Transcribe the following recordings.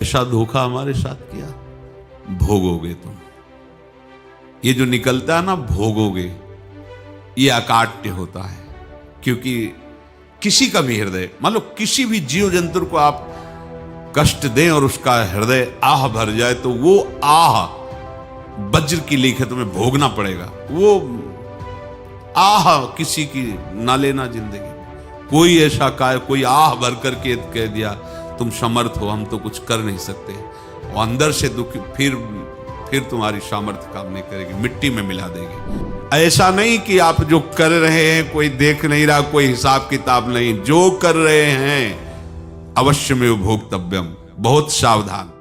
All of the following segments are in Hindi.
ऐसा धोखा हमारे साथ किया, भोगोगे तुम। ये जो निकलता है ना भोगोगे, ये अकाट्य होता है। क्योंकि किसी का भी हृदय, मान लो किसी भी जीव जंतु को आप कष्ट दें और उसका हृदय आह भर जाए, तो वो आह वज्र की लीक है, तुम्हें भोगना पड़ेगा। वो आह किसी की ना लेना जिंदगी। कोई ऐसा कोई आह भर करके कह दिया तुम समर्थ हो, हम तो कुछ कर नहीं सकते, और अंदर से दुखी, फिर तुम्हारी सामर्थ्य काम नहीं करेगी, मिट्टी में मिला देगी। ऐसा नहीं कि आप जो कर रहे हैं कोई देख नहीं रहा, कोई हिसाब किताब नहीं, जो कर रहे हैं अवश्य में भोक्तव्यम, बहुत सावधान।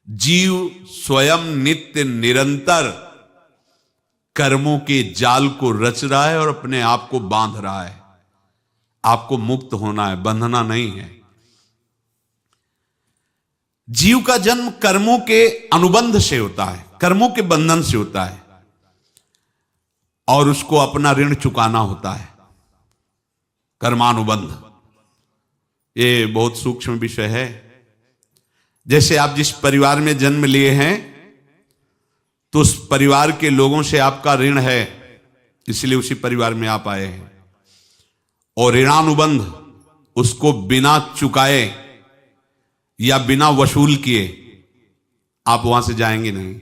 जीव स्वयं नित्य निरंतर कर्मों के जाल को रच रहा है और अपने आप को बांध रहा है। आपको मुक्त होना है, बंधना नहीं है। जीव का जन्म कर्मों के अनुबंध से होता है, कर्मों के बंधन से होता है, और उसको अपना ऋण चुकाना होता है। कर्मानुबंध ये बहुत सूक्ष्म विषय है। जैसे आप जिस परिवार में जन्म लिए हैं, तो उस परिवार के लोगों से आपका ऋण है, इसलिए उसी परिवार में आप आए हैं। और ऋणानुबंध उसको बिना चुकाए या बिना वसूल किए आप वहां से जाएंगे नहीं।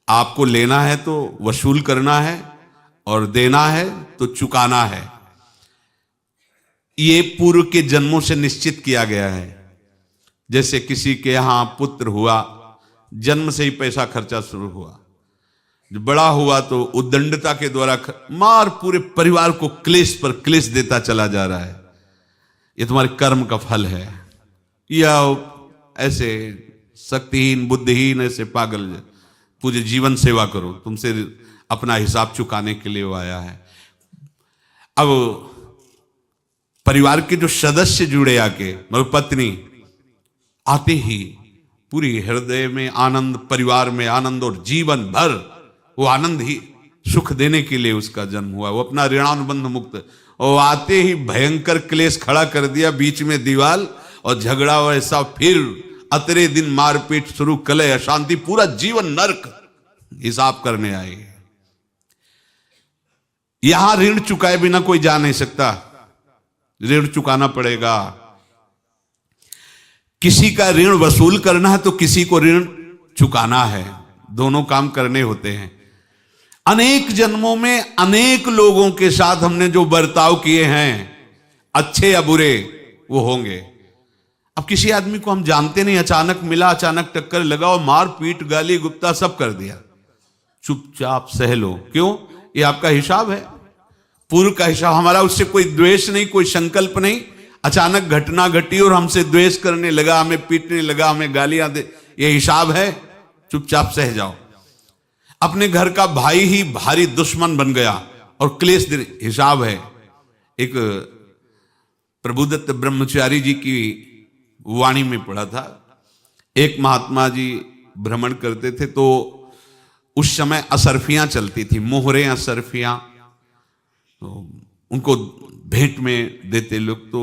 आपको लेना है तो वसूल करना है, और देना है तो चुकाना है। ये पूर्व के जन्मों से निश्चित किया गया है। जैसे किसी के यहां पुत्र हुआ, जन्म से ही पैसा खर्चा शुरू हुआ, बड़ा हुआ तो उद्दंडता के द्वारा मार पूरे परिवार को क्लेश पर क्लेश देता चला जा रहा है। ये तुम्हारे कर्म का फल है। या ऐसे शक्तिहीन बुद्धिहीन ऐसे पागल पूरे जीवन सेवा करो, तुमसे अपना हिसाब चुकाने के लिए वो आया है। अब परिवार के जो सदस्य जुड़े आके, मतलब पत्नी आते ही पूरी हृदय में आनंद, परिवार में आनंद, और जीवन भर वो आनंद ही सुख देने के लिए उसका जन्म हुआ। वो अपना ऋणानुबंध मुक्त, और आते ही भयंकर क्लेश खड़ा कर दिया, बीच में दीवार और झगड़ा वैसा, फिर अतरे दिन मारपीट शुरू, कलह अशांति, पूरा जीवन नरक हिसाब करने आए। यहां ऋण चुकाए बिना कोई जा नहीं सकता, ऋण चुकाना पड़ेगा। किसी का ऋण वसूल करना है तो किसी को ऋण चुकाना है, दोनों काम करने होते हैं। अनेक जन्मों में अनेक लोगों के साथ हमने जो बर्ताव किए हैं, अच्छे या बुरे, वो होंगे। अब किसी आदमी को हम जानते नहीं, अचानक मिला, अचानक टक्कर लगा और मार पीट गाली गुप्ता सब कर दिया, चुपचाप सह लो। क्यों? ये आपका हिसाब है, पूर्व का हिसाब। हमारा उससे कोई द्वेष नहीं, कोई संकल्प नहीं। अचानक घटना घटी और हमसे द्वेष करने लगा, हमें पीटने लगा, हमें गालियां दे, ये हिसाब है, चुपचाप सह जाओ। अपने घर का भाई ही भारी दुश्मन बन गया और क्लेश दे, हिसाब है। एक प्रभुदत्त ब्रह्मचारी जी की वाणी में पढ़ा था, एक महात्मा जी भ्रमण करते थे, तो उस समय असरफियां चलती थी, मोहरें असरफियां, तो उनको भेंट में देते लोग। तो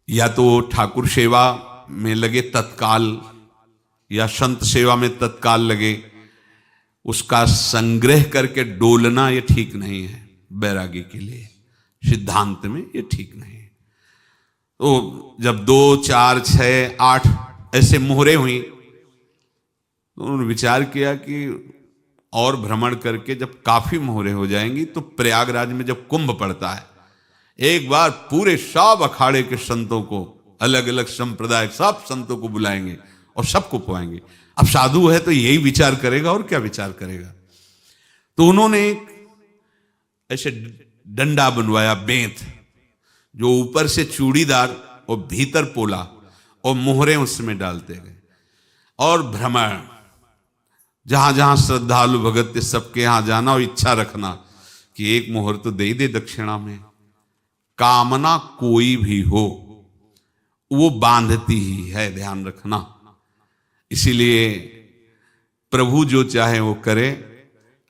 या तो ठाकुर सेवा में लगे तत्काल, या संत सेवा में तत्काल लगे, उसका संग्रह करके डोलना ये ठीक नहीं है। बैरागी के लिए सिद्धांत में ये ठीक नहीं है। तो जब 2, 4, 6, 8 ऐसे मोहरे हुई, तो उन्होंने विचार किया कि और भ्रमण करके जब काफी मोहरे हो जाएंगी, तो प्रयागराज में जब कुंभ पड़ता है, एक बार पूरे सब अखाड़े के संतों को, अलग अलग संप्रदाय सब संतों को बुलाएंगे और सबको पुआएंगे। अब साधु है तो यही विचार करेगा, और क्या विचार करेगा। तो उन्होंने एक ऐसे डंडा बनवाया, बेंत, जो ऊपर से चूड़ीदार और भीतर पोला, और मोहरे उसमें डालते गए। और भ्रमण, जहां जहां श्रद्धालु भगत थे सबके यहां जाना, और इच्छा रखना कि एक मोहर तो दे ही दे दक्षिणा में। कामना कोई भी हो वो बांधती ही है, ध्यान रखना। इसीलिए प्रभु जो चाहे वो करे,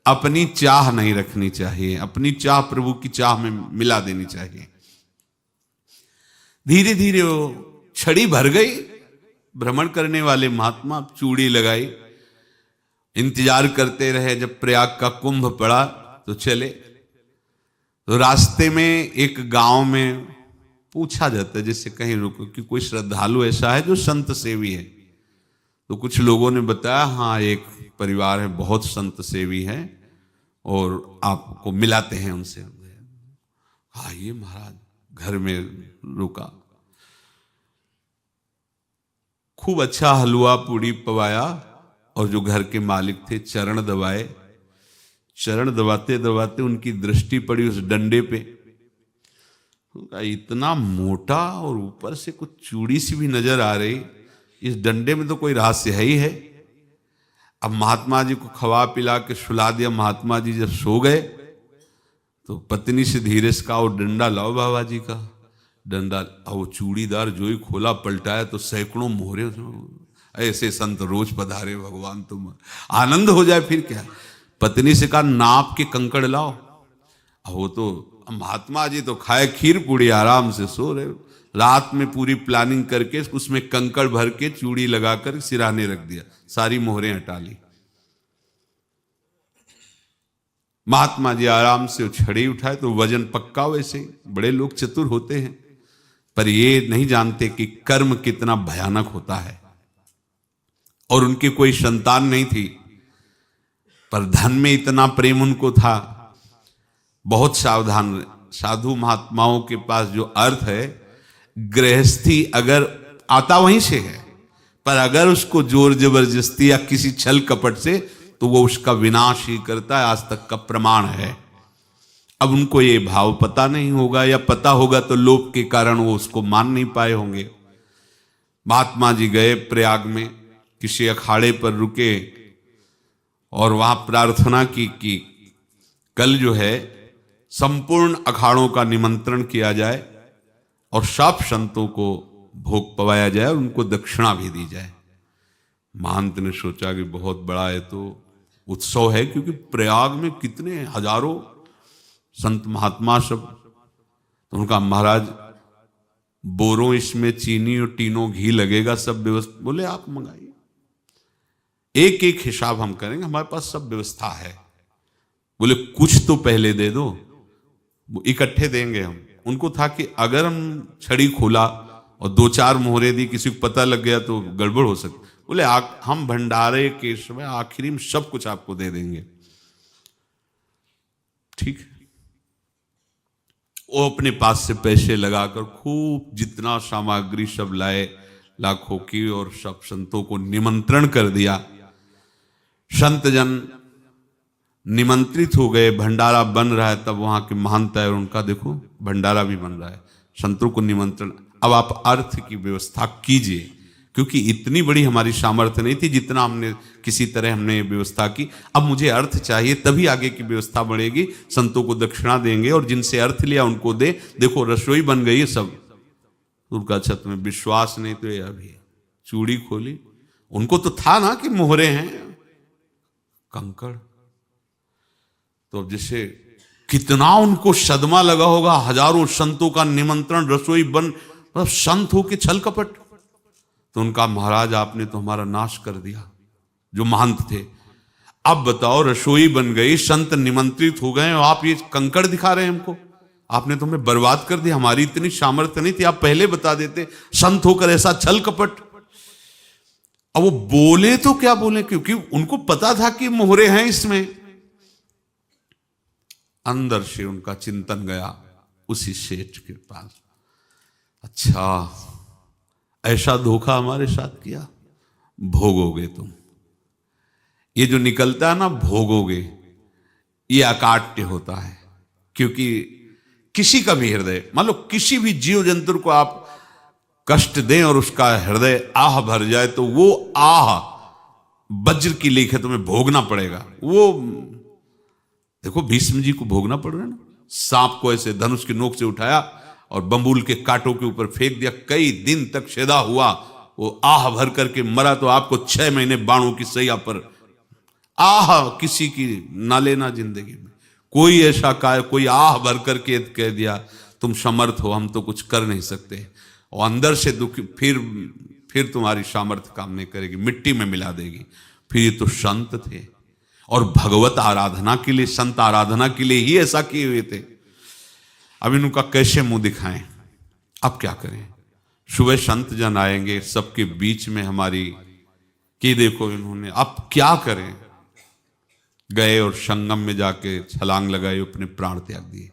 अपनी चाह नहीं रखनी चाहिए, अपनी चाह प्रभु की चाह में मिला देनी चाहिए। धीरे धीरे वो छड़ी भर गई। भ्रमण करने वाले महात्मा चूड़ी लगाई, इंतजार करते रहे। जब प्रयाग का कुंभ पड़ा तो चले। तो रास्ते में एक गांव में पूछा जाता है, जैसे कहीं रुको कि कोई श्रद्धालु ऐसा है जो संत सेवी है। तो कुछ लोगों ने बताया, हाँ एक परिवार है बहुत संत सेवी है और आपको मिलाते हैं उनसे। आइए महाराज, घर में रुका, खूब अच्छा हलवा पूड़ी पवाया और जो घर के मालिक थे चरण दबाए। चरण दबाते दबाते उनकी दृष्टि पड़ी उस डंडे पे। इतना मोटा और ऊपर से कुछ चूड़ी सी भी नजर आ रही, इस डंडे में तो कोई रहस्य है ही है। अब महात्मा जी को खवा पिला के सुला दिया। महात्मा जी जब सो गए तो पत्नी से धीरे से कहा, वो डंडा लाओ बाबा जी का। डंडा, वो चूड़ीदार जो ही खोला पलटाया तो सैकड़ों मोहरे। ऐसे संत रोज पधारे भगवान, तुम आनंद हो जाए फिर क्या। पत्नी से कहा, नाप के कंकड़ लाओ। वो तो महात्मा जी तो खाए खीर पूड़ी, आराम से सो रहे। रात में पूरी प्लानिंग करके उसमें कंकड़ भर के चूड़ी लगाकर सिराने रख दिया, सारी मोहरें हटा ली। महात्मा जी आराम से छड़ी उठाए तो वजन पक्का। वैसे बड़े लोग चतुर होते हैं, पर ये नहीं जानते कि कर्म कितना भयानक होता है। और उनकी कोई संतान नहीं थी, पर धन में इतना प्रेम उनको था। बहुत सावधान। साधु महात्माओं के पास जो अर्थ है, गृहस्थी अगर आता वहीं से है, पर अगर उसको जोर जबरदस्ती या किसी छल कपट से, तो वो उसका विनाश ही करता है। आज तक का प्रमाण है। अब उनको ये भाव पता नहीं होगा, या पता होगा तो लोभ के कारण वो उसको मान नहीं पाए होंगे। महात्मा जी गए प्रयाग में, किसी अखाड़े पर रुके और वहां प्रार्थना की कि कल जो है संपूर्ण अखाड़ों का निमंत्रण किया जाए और सब संतों को भोग पवाया जाए और उनको दक्षिणा भी दी जाए। महंत ने सोचा कि बहुत बड़ा है तो उत्सव है, क्योंकि प्रयाग में कितने हजारों संत महात्मा सब। तो उनका, महाराज बोरों इसमें चीनी और टीनों घी लगेगा, सब व्यवस्था। बोले आप मंगाइए, एक एक हिसाब हम करेंगे, हमारे पास सब व्यवस्था है। बोले कुछ तो पहले दे दो, इकट्ठे देंगे हम। उनको था कि अगर हम छड़ी खोला और दो चार मोहरे दी, किसी को पता लग गया तो गड़बड़ हो सकती। बोले हम भंडारे के समय आखिरी में सब कुछ आपको दे देंगे। ठीक है। वो अपने पास से पैसे लगाकर खूब जितना सामग्री सब लाए, लाखों की, और सब संतों को निमंत्रण कर दिया। संत जन निमंत्रित हो गए, भंडारा बन रहा है। तब वहां के महंत है और उनका देखो भंडारा भी बन रहा है, संतों को निमंत्रण। अब आप अर्थ की व्यवस्था कीजिए, क्योंकि इतनी बड़ी हमारी सामर्थ्य नहीं थी जितना हमने किसी तरह हमने व्यवस्था की। अब मुझे अर्थ चाहिए, तभी आगे की व्यवस्था बढ़ेगी। संतों को दक्षिणा देंगे और जिनसे अर्थ लिया उनको दे। देखो रसोई बन गई है सब। उनका छत में विश्वास नहीं तो ये अभी चूड़ी खोली। उनको तो था ना कि मोहरे हैं, कंकड़। तो अब जैसे कितना उनको सदमा लगा होगा, हजारों संतों का निमंत्रण, रसोई बन, मतलब संत हो के छल कपट। तो उनका, महाराज आपने तो हमारा नाश कर दिया, जो महंत थे। अब बताओ, रसोई बन गई, संत निमंत्रित हो गए और आप ये कंकड़ दिखा रहे हैं हमको। आपने तो हमें बर्बाद कर दिया, हमारी इतनी सामर्थ्य नहीं थी, आप पहले बता देते। संत होकर ऐसा छल कपट। अब वो बोले तो क्या बोले, क्योंकि उनको पता था कि मोहरे हैं इसमें। अंदर से उनका चिंतन गया उसी सेठ के पास, अच्छा ऐसा धोखा हमारे साथ किया, भोगोगे तुम। ये जो निकलता है ना भोगोगे, ये अकाट्य होता है। क्योंकि किसी का भी हृदय, मान लो किसी भी जीव जंतु को आप कष्ट दें और उसका हृदय आह भर जाए, तो वो आह वज्र की लेख है, तुम्हें भोगना पड़ेगा। वो देखो भीष्म जी को भोगना पड़ रहा है ना। सांप को ऐसे धनुष की नोक से उठाया और बंबूल के कांटों के ऊपर फेंक दिया, कई दिन तक शेदा हुआ, वो आह भर करके मरा। तो आपको 6 महीने बाणों की सैया पर आह किसी की ना लेना जिंदगी में। कोई ऐसा कोई आह भर करके कह दिया तुम समर्थ हो, हम तो कुछ कर नहीं सकते, और अंदर से दुखी, फिर तुम्हारी सामर्थ्य काम नहीं करेगी, मिट्टी में मिला देगी। फिर ये तो संत थे और भगवत आराधना के लिए, संत आराधना के लिए ही ऐसा किए हुए थे। अब इनका कैसे मुंह दिखाएं, अब क्या करें। सुबह संत जन आएंगे, सबके बीच में हमारी कि देखो इन्होंने, अब क्या करें। गए और संगम में जाके छलांग लगाई, अपने प्राण त्याग दिए।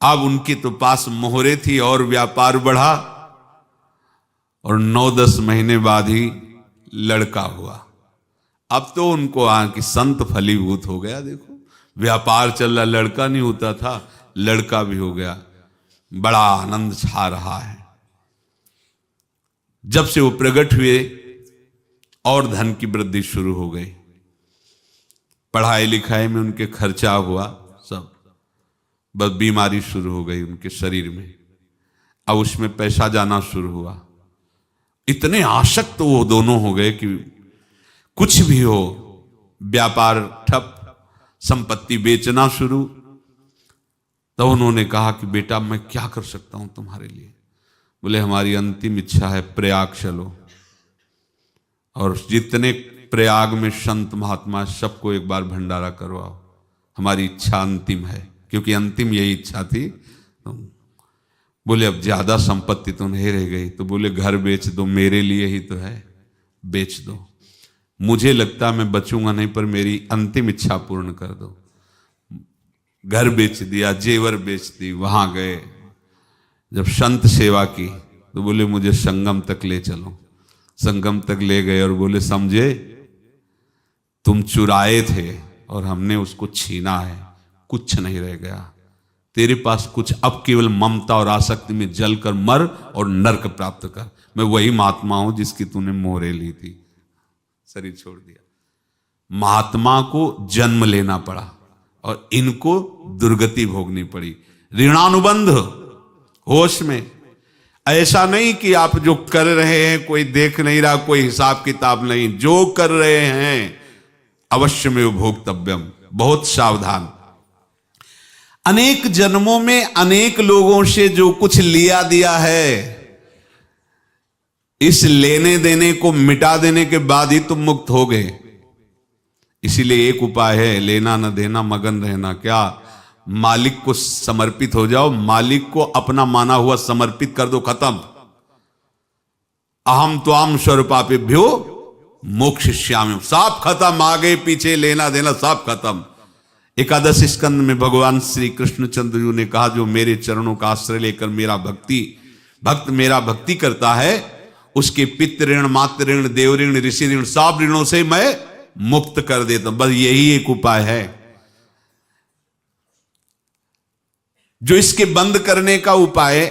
अब उनके तो पास मोहरे थी और व्यापार बढ़ा, और 9-10 महीने बाद ही लड़का हुआ। अब तो उनको कि संत फलीभूत हो गया। देखो व्यापार चल रहा, लड़का नहीं होता था, लड़का भी हो गया, बड़ा आनंद छा रहा है। जब से वो प्रकट हुए और धन की वृद्धि शुरू हो गई, पढ़ाई लिखाई में उनके खर्चा हुआ सब, बस बीमारी शुरू हो गई उनके शरीर में। अब उसमें पैसा जाना शुरू हुआ। इतने आसक्त तो वो दोनों हो गए कि कुछ भी हो, व्यापार ठप, संपत्ति बेचना शुरू। तो उन्होंने कहा कि बेटा मैं क्या कर सकता हूं तुम्हारे लिए। बोले हमारी अंतिम इच्छा है प्रयाग चलो, और जितने प्रयाग में संत महात्मा सबको एक बार भंडारा करवाओ, हमारी इच्छा अंतिम है, क्योंकि अंतिम यही इच्छा थी। बोले अब ज्यादा संपत्ति तो नहीं रह गई, तो बोले घर बेच दो, मेरे लिए ही तो है, बेच दो। मुझे लगता मैं बचूंगा नहीं, पर मेरी अंतिम इच्छा पूर्ण कर दो। घर बेच दिया, जेवर बेच दी। वहां गए, जब संत सेवा की तो बोले मुझे संगम तक ले चलो। संगम तक ले गए और बोले समझे तुम चुराए थे और हमने उसको छीना है, कुछ नहीं रह गया तेरे पास कुछ, अब केवल ममता और आसक्ति में जलकर मर और नरक प्राप्त कर। मैं वही महात्मा हूं जिसकी तूने मोहरे ली थी, शरीर छोड़ दिया। महात्मा को जन्म लेना पड़ा और इनको दुर्गति भोगनी पड़ी। ऋणानुबंध, होश में। ऐसा नहीं कि आप जो कर रहे हैं कोई देख नहीं रहा, कोई हिसाब किताब नहीं, जो कर रहे हैं अवश्य में भोक्तव्यम। बहुत सावधान। अनेक जन्मों में अनेक लोगों से जो कुछ लिया दिया है, इस लेने देने को मिटा देने के बाद ही तुम मुक्त हो गए। इसीलिए एक उपाय है, लेना न देना मगन रहना। क्या? मालिक को समर्पित हो जाओ, मालिक को अपना माना हुआ समर्पित कर दो, खत्म। अहम त्वाम स्वरूपापेभ्यो मोक्षयिष्यामि, सब खत्म। आगे पीछे लेना देना सब खत्म। एकादश स्कंद में भगवान श्री कृष्णचंद्र जी ने कहा जो मेरे चरणों का आश्रय लेकर भक्त मेरा भक्ति करता है, उसके पितृ ऋण, मातृ ऋण, देव ऋण, ऋषि ऋण, सब ऋणों से मैं मुक्त कर देता हूं। बस यही एक उपाय है जो इसके बंद करने का उपाय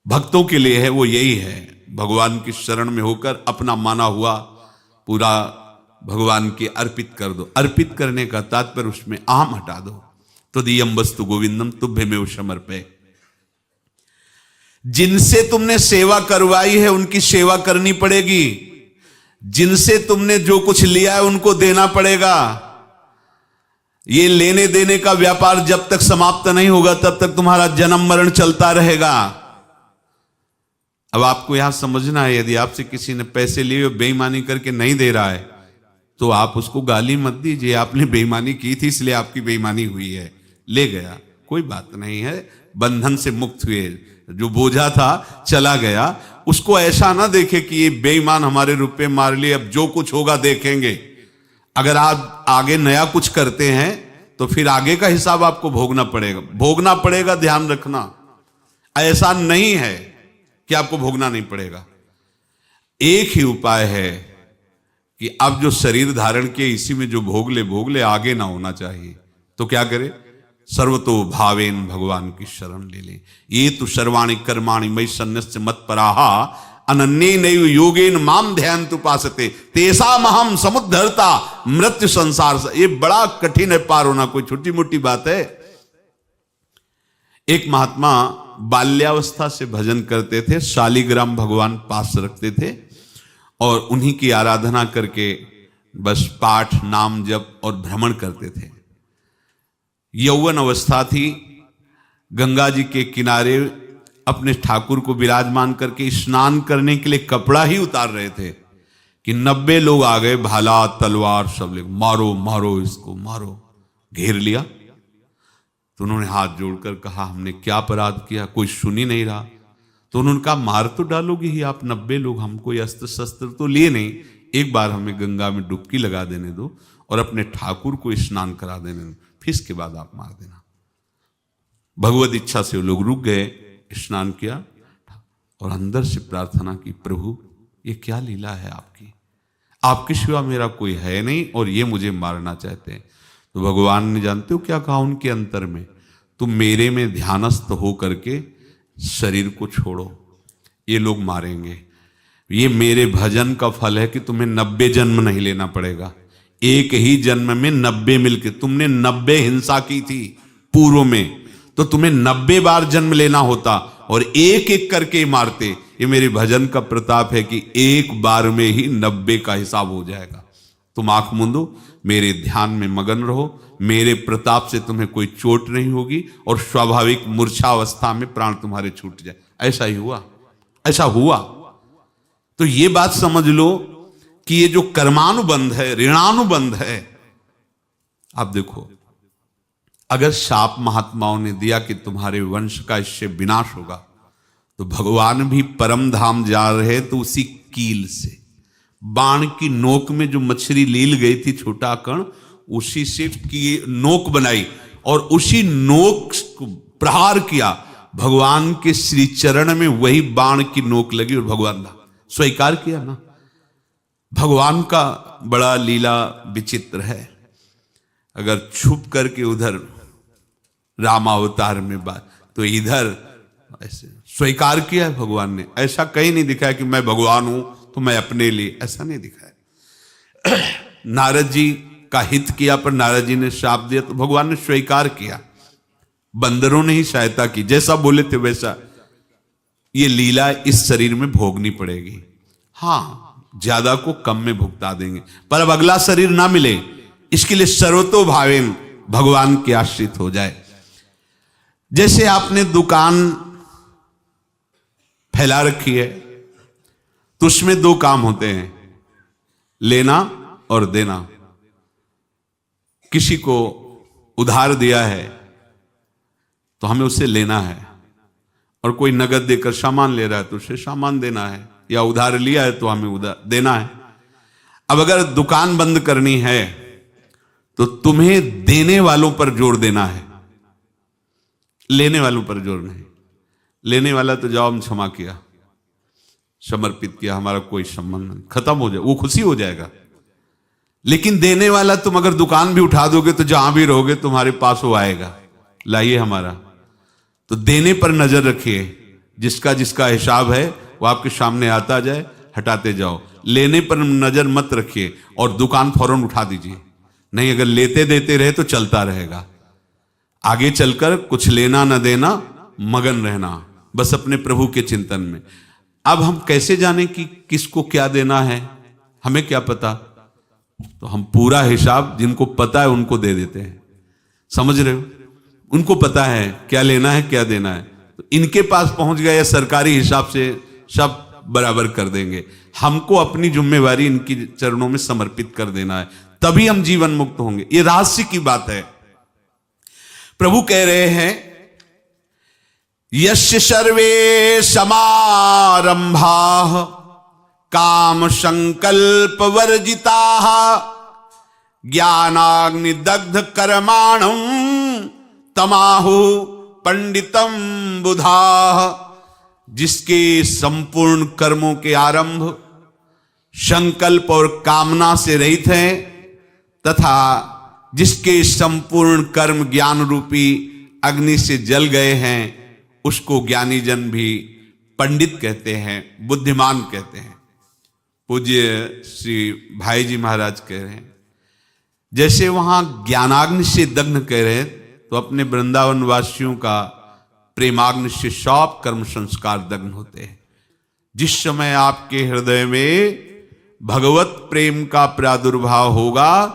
भक्तों के लिए है, वो यही है। भगवान की शरण में होकर अपना माना हुआ पूरा भगवान के अर्पित कर दो। अर्पित करने का तात्पर्य उसमें अहम हटा दो। तो दियम वस्तु गोविंदम तुभ्यमेव समर्पये। जिनसे तुमने सेवा करवाई है उनकी सेवा करनी पड़ेगी। जिनसे तुमने जो कुछ लिया है उनको देना पड़ेगा। ये लेने देने का व्यापार जब तक समाप्त नहीं होगा तब तक तुम्हारा जन्म मरण चलता रहेगा। अब आपको यहां समझना है, यदि आपसे किसी ने पैसे लिए बेईमानी करके नहीं दे रहा है तो आप उसको गाली मत दीजिए। आपने बेईमानी की थी इसलिए आपकी बेईमानी हुई है, ले गया, कोई बात नहीं है, बंधन से मुक्त हुए। जो बोझा था चला गया। उसको ऐसा ना देखे कि ये बेईमान हमारे रुपए मार लिए, अब जो कुछ होगा देखेंगे। अगर आप आगे नया कुछ करते हैं तो फिर आगे का हिसाब आपको भोगना पड़ेगा, ध्यान रखना। ऐसा नहीं है कि आपको भोगना नहीं पड़ेगा। एक ही उपाय है कि अब जो शरीर धारण किए इसी में जो भोग ले, आगे ना होना चाहिए। तो क्या करे? सर्वतो भावेन भगवान की शरण ले ले। ये तो सर्वाणि कर्माणि मयि सन्न्यस्य मत्पराः अनन्येनैव योगेन माम ध्यायन्तु उपासते तेषामहं समुद्धर्ता मृत्यु संसार से। ये बड़ा कठिन है पार होना, कोई छोटी मोटी बात है। एक महात्मा बाल्यावस्था से भजन करते थे, शालिग्राम भगवान पास रखते थे और उन्हीं की आराधना करके बस पाठ नाम जप और भ्रमण करते थे। यौवन अवस्था थी, गंगा जी के किनारे अपने ठाकुर को विराजमान करके स्नान करने के लिए कपड़ा ही उतार रहे थे कि 90 लोग आ गए, भाला तलवार सब ले, मारो मारो इसको मारो, घेर लिया। तो उन्होंने हाथ जोड़कर कहा हमने क्या अपराध किया, कोई सुन ही नहीं रहा। तो उन्होंने कहा मार तो डालोगे ही आप, 90 लोग, हम कोई अस्त्र शस्त्र तो लिए नहीं, एक बार हमें गंगा में डुबकी लगा देने दो और अपने ठाकुर को स्नान करा देने दो, फिर इसके बाद आप मार देना। भगवत इच्छा से वो लोग रुक गए, स्नान किया और अंदर से प्रार्थना की, प्रभु ये क्या लीला है आपकी, आपके सिवा मेरा कोई है नहीं और ये मुझे मारना चाहते हैं। तो भगवान ने जानते हो क्या कहा उनके अंतर में, तुम मेरे में ध्यानस्थ हो करके शरीर को छोड़ो, ये लोग मारेंगे, ये मेरे भजन का फल है कि तुम्हें 90 जन्म नहीं लेना पड़ेगा, एक ही जन्म में 90 मिलके, तुमने 90 हिंसा की थी पूर्व में, तो तुम्हें 90 बार जन्म लेना होता और एक एक करके मारते। ये मेरे भजन का प्रताप है कि एक बार में ही 90 का हिसाब हो जाएगा। तुम आंख मूंदो, मेरे ध्यान में मगन रहो, मेरे प्रताप से तुम्हें कोई चोट नहीं होगी और स्वाभाविक मूर्छा अवस्था में प्राण तुम्हारे छूट जाए। ऐसा ही हुआ, ऐसा हुआ। तो ये बात समझ लो कि ये जो कर्मानुबंध है, ऋणानुबंध है। आप देखो, अगर शाप महात्माओं ने दिया कि तुम्हारे वंश का इससे विनाश होगा, तो भगवान भी परम धाम जा रहे तो उसी कील से, बाण की नोक में जो मछली लील गई थी छोटा कण, उसी से की नोक बनाई और उसी नोक को प्रहार किया, भगवान के श्री चरण में वही बाण की नोक लगी और भगवान ने स्वीकार किया ना। भगवान का बड़ा लीला विचित्र है। अगर छुप करके उधर रामावतार में बात, तो इधर ऐसे स्वीकार किया है भगवान ने। ऐसा कहीं नहीं दिखाया कि मैं भगवान हूं तो मैं अपने लिए, ऐसा नहीं दिखाया। नारद जी का हित किया पर नारद जी ने शाप दिया तो भगवान ने स्वीकार किया। बंदरों ने ही सहायता की, जैसा बोले थे वैसा। ये लीला इस शरीर में भोगनी पड़ेगी। हाँ, ज्यादा को कम में भुगता देंगे, पर अब अगला शरीर ना मिले, इसके लिए सर्वतो भावेन भगवान के आश्रित हो जाए। जैसे आपने दुकान फैला रखी है तो उसमें दो काम होते हैं, लेना और देना। किसी को उधार दिया है तो हमें उसे लेना है, और कोई नगद देकर सामान ले रहा है तो उसे सामान देना है, या उधार लिया है तो हमें उधार देना है। अब अगर दुकान बंद करनी है तो तुम्हें देने वालों पर जोर देना है, लेने वालों पर जोर नहीं। लेने वाला तो जाओ हम क्षमा किया, समर्पित किया, हमारा कोई संबंध नहीं, खत्म हो जाए, वो खुशी हो जाएगा। लेकिन देने वाला तुम अगर दुकान भी उठा दोगे तो जहां भी रहोगे तुम्हारे पास वो आएगा, लाइए हमारा। तो देने पर नजर रखिए, जिसका जिसका हिसाब है वो आपके सामने आता जाए, हटाते जाओ। लेने पर नजर मत रखिए और दुकान फौरन उठा दीजिए, नहीं अगर लेते देते रहे तो चलता रहेगा। आगे चलकर कुछ लेना न देना, मगन रहना बस अपने प्रभु के चिंतन में। अब हम कैसे जाने कि किसको क्या देना है, हमें क्या पता? तो हम पूरा हिसाब जिनको पता है उनको दे देते हैं, समझ रहे हो? उनको पता है क्या लेना है क्या देना है, तो इनके पास पहुंच गए, या सरकारी हिसाब से सब बराबर कर देंगे। हमको अपनी जिम्मेवारी इनकी चरणों में समर्पित कर देना है, तभी हम जीवन मुक्त होंगे। ये रहस्य की बात है। प्रभु कह रहे हैं, यस्य सर्वे समारंभाः काम संकल्प वर्जिताः ज्ञानाग्नि दग्ध कर्माणं तमाहु पंडितम बुधाः। जिसके संपूर्ण कर्मों के आरंभ संकल्प और कामना से रहित हैं, तथा जिसके संपूर्ण कर्म ज्ञान रूपी अग्नि से जल गए हैं, उसको ज्ञानी जन भी पंडित कहते हैं, बुद्धिमान कहते हैं। पूज्य श्री भाई जी महाराज कह रहे हैं, जैसे वहां ज्ञानाग्नि से दग्ध कह रहे हैं, तो अपने वृंदावन वासियों का प्रेमाग्नि से सब कर्म संस्कार दग्ध होते हैं। जिस समय आपके हृदय में भगवत प्रेम का प्रादुर्भाव होगा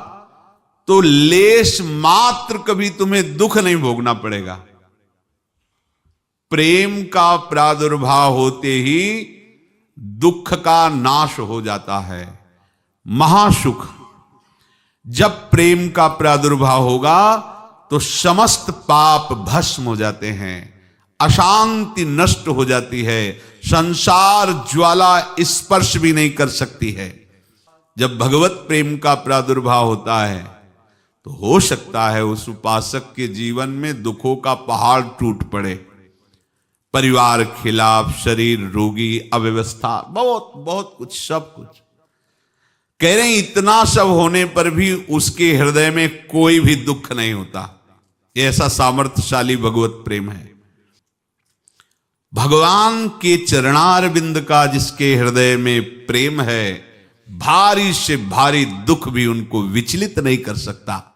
तो लेश मात्र कभी तुम्हें दुख नहीं भोगना पड़ेगा। प्रेम का प्रादुर्भाव होते ही दुख का नाश हो जाता है, महासुख। जब प्रेम का प्रादुर्भाव होगा तो समस्त पाप भस्म हो जाते हैं, अशांति नष्ट हो जाती है, संसार ज्वाला स्पर्श भी नहीं कर सकती है। जब भगवत प्रेम का प्रादुर्भाव होता है तो हो सकता है उस उपासक के जीवन में दुखों का पहाड़ टूट पड़े, परिवार खिलाफ, शरीर रोगी, अव्यवस्था, बहुत बहुत कुछ, सब कुछ। कह रहे हैं इतना सब होने पर भी उसके हृदय में कोई भी दुख नहीं होता। ऐसा सामर्थ्यशाली भगवत प्रेम है। भगवान के चरणारविंद का जिसके हृदय में प्रेम है, भारी से भारी दुख भी उनको विचलित नहीं कर सकता।